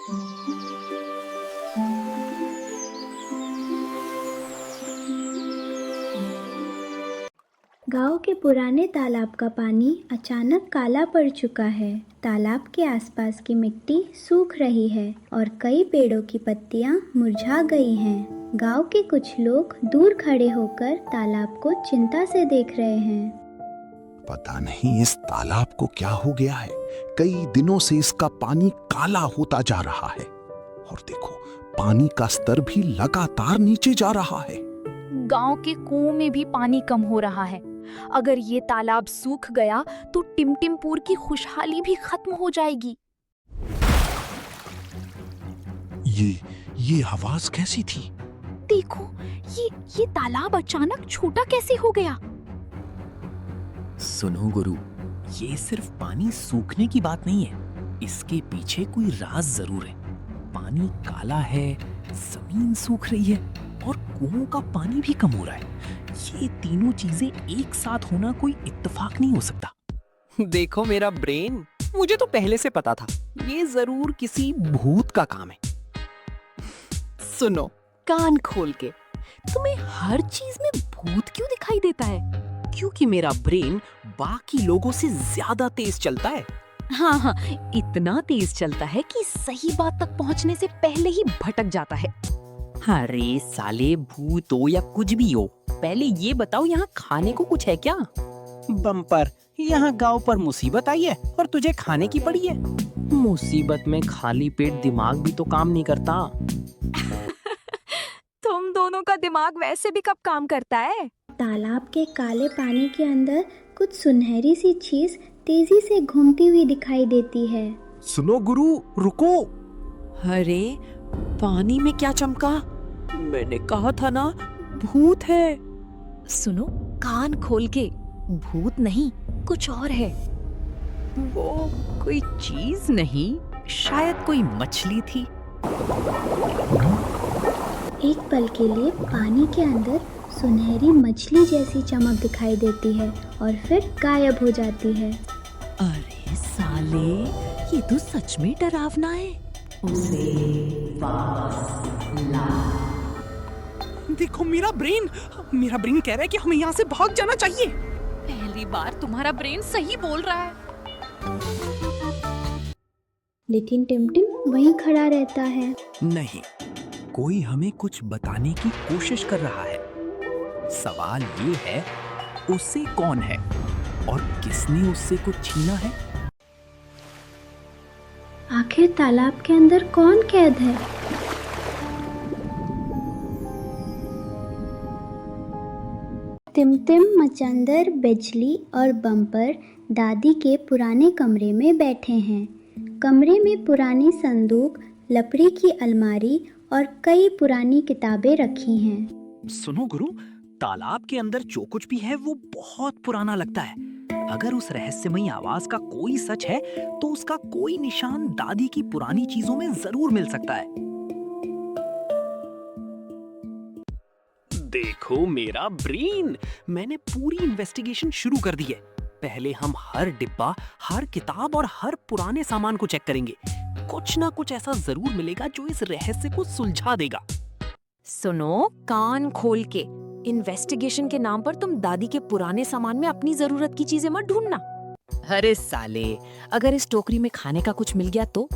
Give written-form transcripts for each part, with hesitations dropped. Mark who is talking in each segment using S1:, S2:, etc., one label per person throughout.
S1: गांव के पुराने तालाब का पानी अचानक काला पड़ चुका है। तालाब के आसपास की मिट्टी सूख रही है और कई पेड़ों की पत्तियां मुरझा गई हैं। गांव के कुछ लोग दूर खड़े होकर तालाब को चिंता से देख रहे हैं।
S2: पता नहीं इस तालाब को क्या हो गया है। कई दिनों से इसका पानी काला होता जा रहा है और देखो, पानी का स्तर भी लगातार नीचे जा रहा है।
S3: गांव के कुओं में भी पानी कम हो रहा है। अगर ये तालाब सूख गया तो टिमटिमपुर की खुशहाली भी खत्म हो जाएगी।
S2: ये आवाज कैसी थी?
S3: देखो, ये तालाब अचानक छोटा कैसे हो गया?
S4: सुनो गुरु, ये सिर्फ पानी सूखने की बात नहीं है, इसके पीछे कोई राज जरूर है। पानी काला है, जमीन सूख रही है और कुओं का पानी भी कम हो रहा है। ये तीनों चीजें एक साथ होना कोई इत्तेफाक नहीं हो सकता।
S5: देखो मेरा ब्रेन, मुझे तो पहले से पता था, ये जरूर किसी भूत का काम है।
S3: सुनो, कान खोल के, तुम्हें हर चीज में भूत क्यों दिखाई देता है?
S5: क्योंकि मेरा ब्रेन बाकी लोगों से ज्यादा तेज चलता है।
S3: हाँ, इतना तेज चलता है कि सही बात तक पहुंचने से पहले ही भटक जाता है।
S5: अरे साले, भूत हो या कुछ भी हो, पहले ये बताओ यहाँ खाने को कुछ है क्या? बम्पर, यहाँ गांव पर मुसीबत आई है और तुझे खाने की पड़ी है। मुसीबत में खाली पेट दिमाग भी तो काम नहीं करता।
S3: तुम दोनों का दिमाग वैसे भी कब काम करता है?
S1: तालाब के काले पानी के अंदर कुछ सुनहरी सी चीज तेजी से घूमती हुई दिखाई देती है।
S6: सुनो गुरु, रुको।
S5: अरे, पानी में क्या चमका? मैंने कहा था ना, भूत है।
S3: सुनो, कान खोल के, भूत नहीं, कुछ और है।
S5: वो कोई चीज नहीं, शायद कोई मछली थी।
S1: एक पल के लिए पानी के अंदर सुनहरी मछली जैसी चमक दिखाई देती है और फिर गायब हो जाती है।
S5: अरे साले, ये तो सच में डरावना है। उसे वापस ला। देखो मेरा ब्रेन कह रहा है कि हमें यहाँ से भाग जाना चाहिए।
S3: पहली बार तुम्हारा ब्रेन सही बोल रहा है।
S1: लेकिन टिमटिम वहीं खड़ा रहता है।
S4: नहीं, कोई हमें कुछ बताने की कोशिश कर रहा है। सवाल ये है, उसे कौन है और किसने उससे कुछ छीना है?
S1: आखिर तालाब के अंदर कौन कैद है? टिमटिम, मचंदर, बिजली और बम्पर दादी के पुराने कमरे में बैठे हैं। कमरे में पुरानी संदूक, लकड़ी की अलमारी और कई पुरानी किताबें रखी हैं।
S4: सुनो गुरु, तालाब के अंदर जो कुछ भी है वो बहुत पुराना लगता है। अगर उस रहस्यमयी आवाज का कोई सच है तो उसका कोई निशान दादी की पुरानी चीजों में जरूर मिल सकता है। देखो मेरा ब्रेन, मैंने पूरी इन्वेस्टिगेशन शुरू कर दी है। पहले हम हर डिब्बा, हर किताब और हर पुराने सामान को चेक करेंगे। कुछ ना कुछ ऐसा जरूर मिलेगा जो इस रहस्य को सुलझा देगा।
S3: सुनो, कान खोल के, इन्वेस्टिगेशन के नाम पर तुम दादी के पुराने सामान में अपनी जरूरत की चीजें मत ढूंढना।
S5: अरे साले, अगर इस टोकरी में खाने का कुछ मिल गया तो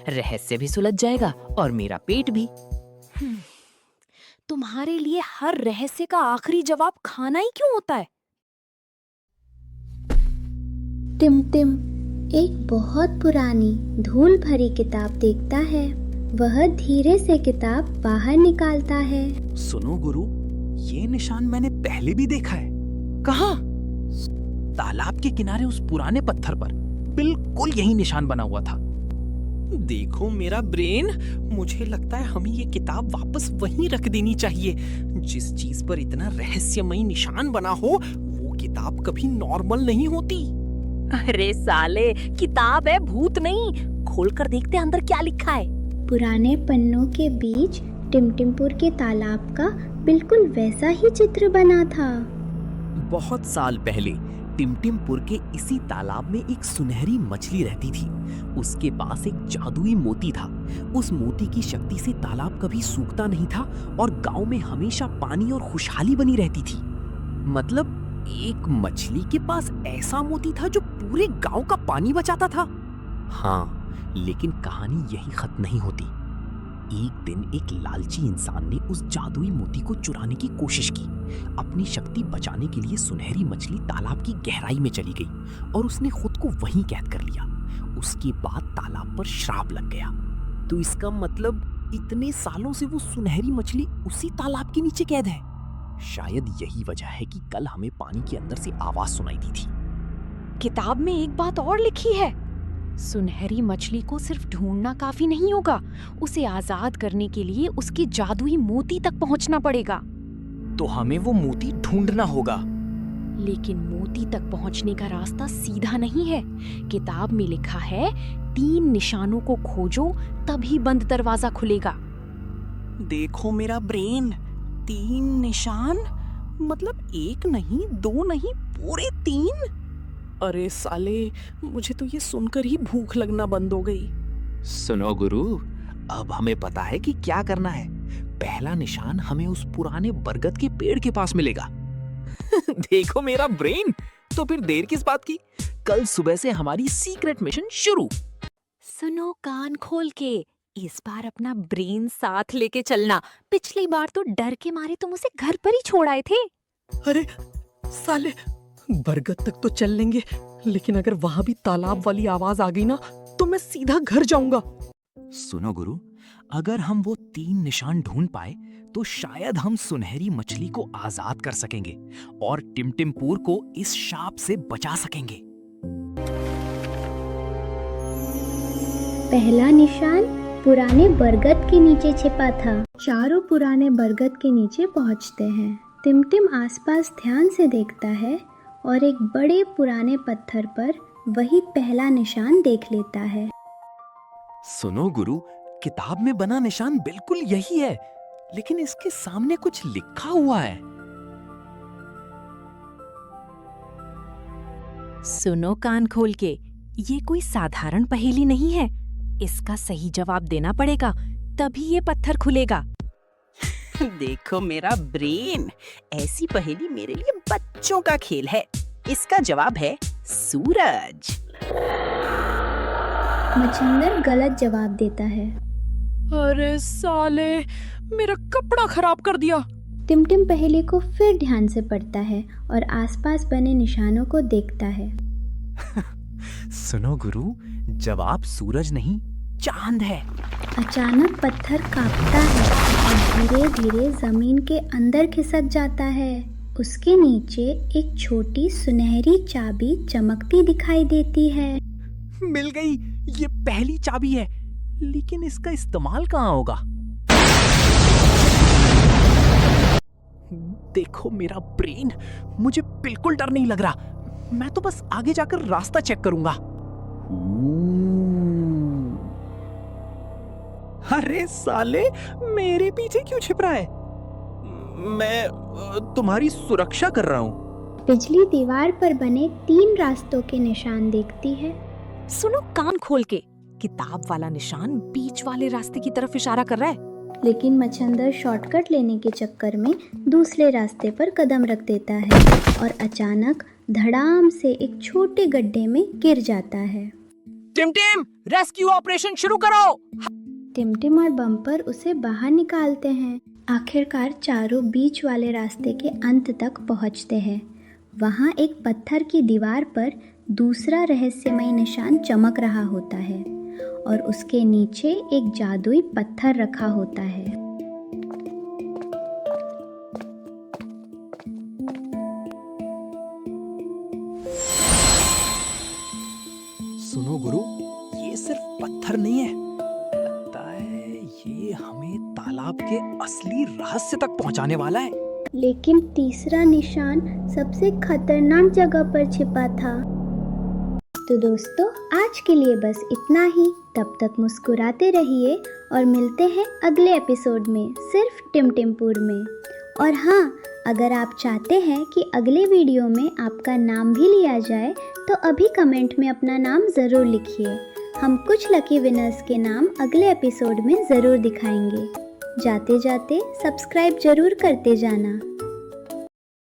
S5: रहस्य भी सुलझ जाएगा और मेरा पेट भी।
S3: तुम्हारे लिए हर रहस्य का आखिरी जवाब खाना ही क्यों होता है?
S1: टिमटिम एक बहुत पुरानी धूल भरी किताब देखता है। वह धीरे से किताब बाहर निकालता है।
S4: सुनो गुरु, ये निशान मैंने पहले भी देखा है।
S5: कहाँ?
S4: तालाब के किनारे उस पुराने पत्थर पर बिल्कुल यही निशान बना हुआ था। देखो मेरा ब्रेन, मुझे लगता है हमें ये किताब वापस वहीं रख देनी चाहिए। जिस चीज पर इतना रहस्यमयी निशान बना हो, वो किताब कभी नॉर्मल नहीं होती।
S3: अरे साले, किताब है, भूत नहीं। खोलकर देखते अंदर क्या लिखा है।
S1: पुराने पन्नों के बीच टिमटिमपुर के तालाब का बिल्कुल वैसा ही चित्र बना था।
S4: बहुत साल पहले
S5: टिमटिमपुर के इसी तालाब में एक सुनहरी मछली रहती थी। उसके पास एक जादुई मोती था। उस मोती की शक्ति से तालाब कभी सूखता नहीं था और गांव में हमेशा पानी और खुशहाली बनी रहती थी। मतलब एक मछली के पास ऐसा मोती था जो पूरे गांव का पानी बचाता था। हाँ, लेकिन कहानी यही खत्म नहीं होती। एक दिन एक लालची इंसान ने उस जादुई मोती को चुराने की कोशिश की। अपनी शक्ति बचाने के लिए सुनहरी मछली तालाब की गहराई में चली गई और उसने खुद को वहीं कैद कर लिया। उसके बाद तालाब पर श्राप लग गया। तो इसका मतलब इतने सालों से वो सुनहरी मछली उसी तालाब के नीचे कैद है। शायद यही वजह है कि कल हमें पानी के अंदर से आवाज सुनाई दी थी।
S3: किताब में एक बात और लिखी है, सुनहरी मछली को सिर्फ ढूंढना काफी नहीं होगा, उसे आजाद करने के लिए उसके जादुई मोती तक पहुंचना पड़ेगा।
S4: तो हमें वो मोती ढूंढना होगा।
S3: लेकिन मोती तक पहुंचने का रास्ता सीधा नहीं है। किताब में लिखा है 3 निशानों को खोजो तभी बंद दरवाजा खुलेगा।
S4: देखो मेरा ब्रेन, 3 निशान मतलब 1 नहीं 2 नहीं पूरे 3। अरे साले, मुझे तो ये सुनकर ही भूख लगना बंद हो गई।
S5: सुनो गुरु, अब हमें पता है कि क्या करना है। पहला निशान हमें उस पुराने बरगद के पेड़ के पास मिलेगा। देखो मेरा ब्रेन, तो फिर देर किस बात की? कल सुबह से हमारी सीक्रेट मिशन शुरू।
S3: सुनो कान खोल के, इस बार अपना ब्रेन साथ लेके चलना। पिछली बार तो डर के मारे तुम उसे घर पर ही छोड़ आए थे।
S4: अरे साले, बरगद तक तो चल लेंगे, लेकिन अगर वहां भी तालाब वाली आवाज आ गई ना तो मैं सीधा घर जाऊंगा।
S5: सुनो गुरु, अगर हम वो 3 निशान ढूंढ पाए तो शायद हम सुनहरी मछली को आजाद कर सकेंगे और टिमटिमपुर को इस शाप से बचा सकेंगे।
S1: पहला निशान पुराने बरगद के नीचे छिपा था। चारों पुराने बरगद के नीचे पहुंचते हैं। टिमटिम आसपास ध्यान से देखता है और एक बड़े पुराने पत्थर पर वही पहला निशान देख लेता है।
S5: सुनो गुरु, किताब में बना निशान बिल्कुल यही है, लेकिन इसके सामने कुछ लिखा हुआ है।
S3: सुनो कान खोल के, ये कोई साधारण पहेली नहीं है। इसका सही जवाब देना पड़ेगा, तभी ये पत्थर खुलेगा।
S7: देखो मेरा ब्रेन, ऐसी पहेली मेरे लिए बच्चों का खेल है। इसका जवाब है सूरज।
S1: मच्छिंदर गलत जवाब देता है।
S4: अरे साले, मेरा कपड़ा खराब कर दिया।
S1: टिमटिम पहेली को फिर ध्यान से पढ़ता है और आसपास बने निशानों को देखता है।
S5: सुनो गुरु, जवाब सूरज नहीं, चांद है।
S1: अचानक पत्थर कांपता है और धीरे धीरे जमीन के अंदर खिसक जाता है। उसके नीचे एक छोटी सुनहरी चाबी चमकती दिखाई देती है।
S5: मिल गई, ये पहली चाबी है, लेकिन इसका इस्तेमाल कहाँ होगा? देखो मेरा ब्रेन, मुझे बिल्कुल डर नहीं लग रहा। मैं तो बस आगे जाकर रास्ता चेक करूंगा।
S4: अरे साले, मेरे पीछे क्यों छिप रहा है? मैं तुम्हारी सुरक्षा कर रहा हूँ।
S1: बिजली दीवार पर बने 3 रास्तों के निशान देखती है।
S3: सुनो कान खोल के, किताब वाला निशान बीच वाले रास्ते की तरफ इशारा कर रहा है।
S1: लेकिन मच्छिंदर शॉर्टकट लेने के चक्कर में दूसरे रास्ते पर कदम रख देता है और अचानक धड़ाम से एक छोटे गड्ढे में गिर जाता है।
S4: टिमटिम, रेस्क्यू ऑपरेशन शुरू करो।
S1: टिमटिम और बम्पर उसे बाहर निकालते हैं। आखिरकार चारों बीच वाले रास्ते के अंत तक पहुंचते हैं। वहां एक पत्थर की दीवार पर दूसरा रहस्यमय निशान चमक रहा होता है और उसके नीचे एक जादुई पत्थर रखा होता है।
S5: सुनो गुरु, ये सिर्फ पत्थर नहीं है, लगता है ये हमें तालाब के असली रहस्य तक पहुंचाने वाला है।
S1: लेकिन तीसरा निशान सबसे खतरनाक जगह पर छिपा था। तो दोस्तों, आज के लिए बस इतना ही। तब तक मुस्कुराते रहिए और मिलते हैं अगले एपिसोड में सिर्फ टिमटिमपुर में। और हाँ, अगर आप चाहते हैं कि अगले वीडियो में आपका नाम भी लिया जाए तो अभी कमेंट में अपना नाम ज़रूर लिखिए। हम कुछ लकी विनर्स के नाम अगले एपिसोड में ज़रूर दिखाएंगे। जाते जाते सब्सक्राइब ज़रूर करते जाना।